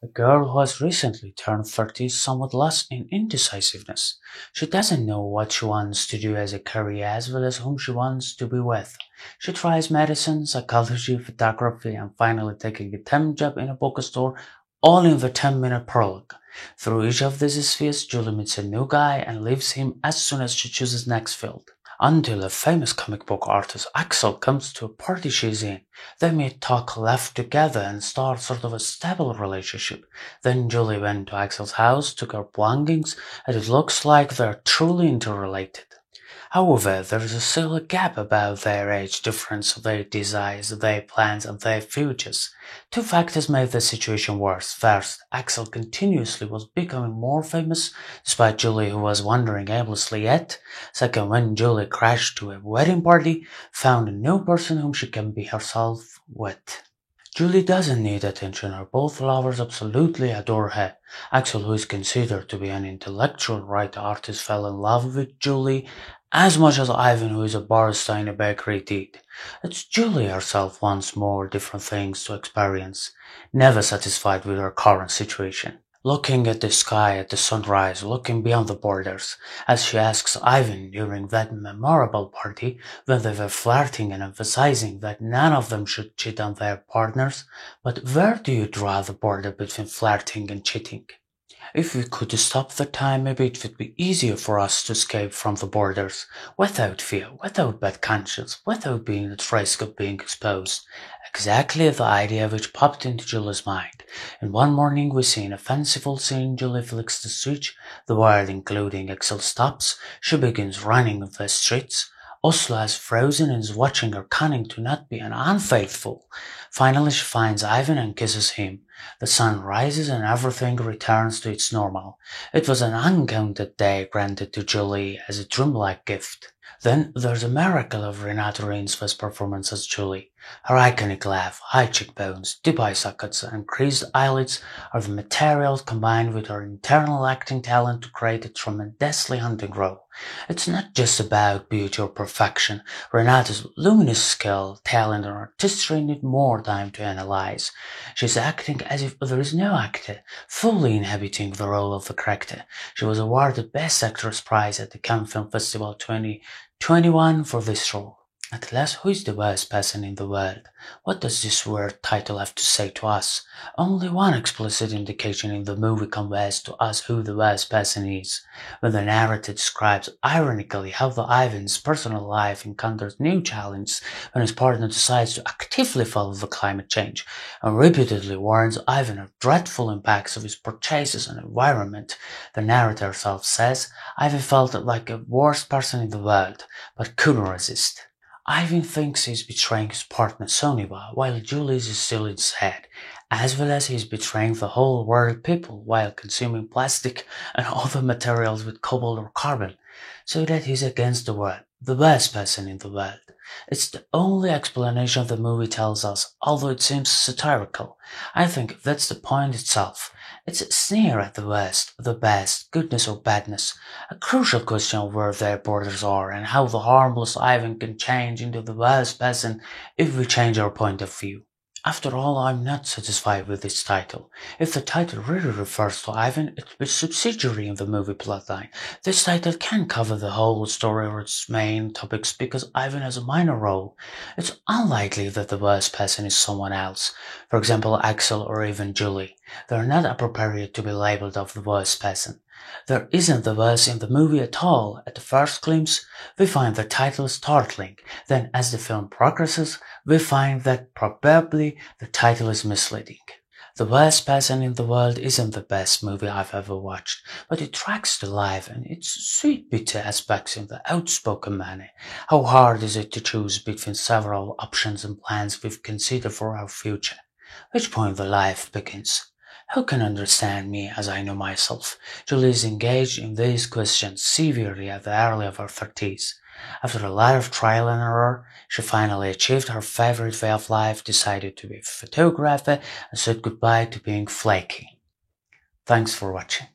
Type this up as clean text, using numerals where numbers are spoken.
A girl who has recently turned 30 is somewhat lost in indecisiveness. She doesn't know what she wants to do as a career as well as whom she wants to be with. She tries medicine, psychology, photography, and finally taking a temp job in a bookstore, all in the 10-minute prologue. Through each of these spheres, Julie meets a new guy and leaves him as soon as she chooses next field. Until a famous comic book artist Axel comes to a party she's in. They meet, talk, laugh together, and start sort of a stable relationship. Then Julie went to Axel's house, took her belongings, and it looks like they're truly interrelated. However, there is still a gap about their age difference, their desires, their plans, and their futures. Two factors made the situation worse. First, Axel continuously was becoming more famous, despite Julie who was wandering aimlessly yet. Second, when Julie crashed to a wedding party, found a new person whom she can be herself with. Julie doesn't need attention, her both lovers absolutely adore her. Axel, who is considered to be an intellectual writer artist, fell in love with Julie as much as Ivan, who is a barista in a bakery, did. It's Julie herself wants more different things to experience, never satisfied with her current situation. Looking at the sky at the sunrise, looking beyond the borders, as she asks Ivan during that memorable party when they were flirting and emphasizing that none of them should cheat on their partners, but where do you draw the border between flirting and cheating? If we could stop the time, maybe it would be easier for us to escape from the borders, without fear, without bad conscience, without being at risk of being exposed. Exactly the idea which popped into Julie's mind. And one morning we see in a fanciful scene Julie flicks the switch, the world including Axel stops, she begins running the streets. Oslo has frozen and is watching her cunning to not be an unfaithful. Finally she finds Ivan and kisses him. The sun rises and everything returns to its normal. It was an uncounted day granted to Julie as a dreamlike gift. Then there's a miracle of Renate Reinsve's performance as Julie. Her iconic laugh, high cheekbones, deep eye sockets, and creased eyelids are the materials combined with her internal acting talent to create a tremendously haunting role. It's not just about beauty or perfection. Renate's luminous skill, talent, and artistry need more time to analyze. She's acting as if there is no actor, fully inhabiting the role of the character. She was awarded Best Actress prize at the Cannes Film Festival 2021 for this role. At last, who is the worst person in the world? What does this weird title have to say to us? Only one explicit indication in the movie conveys to us who the worst person is, when the narrator describes ironically how the Ivan's personal life encounters new challenges when his partner decides to actively follow the climate change, and repeatedly warns Ivan of dreadful impacts of his purchases on the environment. The narrator herself says, Ivan felt like the worst person in the world, but couldn't resist. Ivan thinks he's betraying his partner Soniva while Julie is still in his head, as well as he's betraying the whole world people while consuming plastic and other materials with cobalt or carbon, so that he's against the world, the worst person in the world. It's the only explanation the movie tells us, although it seems satirical. I think that's the point itself. It's a sneer at the West, the best, goodness or badness, a crucial question of where their borders are and how the harmless Ivan can change into the worst person if we change our point of view. After all, I'm not satisfied with this title. If the title really refers to Ivan, it's a subsidiary in the movie plotline. This title can cover the whole story or its main topics because Ivan has a minor role. It's unlikely that the worst person is someone else, for example Axel or even Julie. They're not appropriate to be labeled of the worst person. There isn't the worst in the movie at all. At the first glimpse, we find the title startling. Then as the film progresses, we find that probably the title is misleading. The Worst Person in the World isn't the best movie I've ever watched, but it tracks to life and its sweet bitter aspects in the outspoken manner. How hard is it to choose between several options and plans we've considered for our future? Which point the life begins? Who can understand me as I know myself? Julie is engaged in these questions severely at the early of her 30s. After a lot of trial and error, she finally achieved her favorite way of life, decided to be a photographer, and said goodbye to being flaky. Thanks for watching.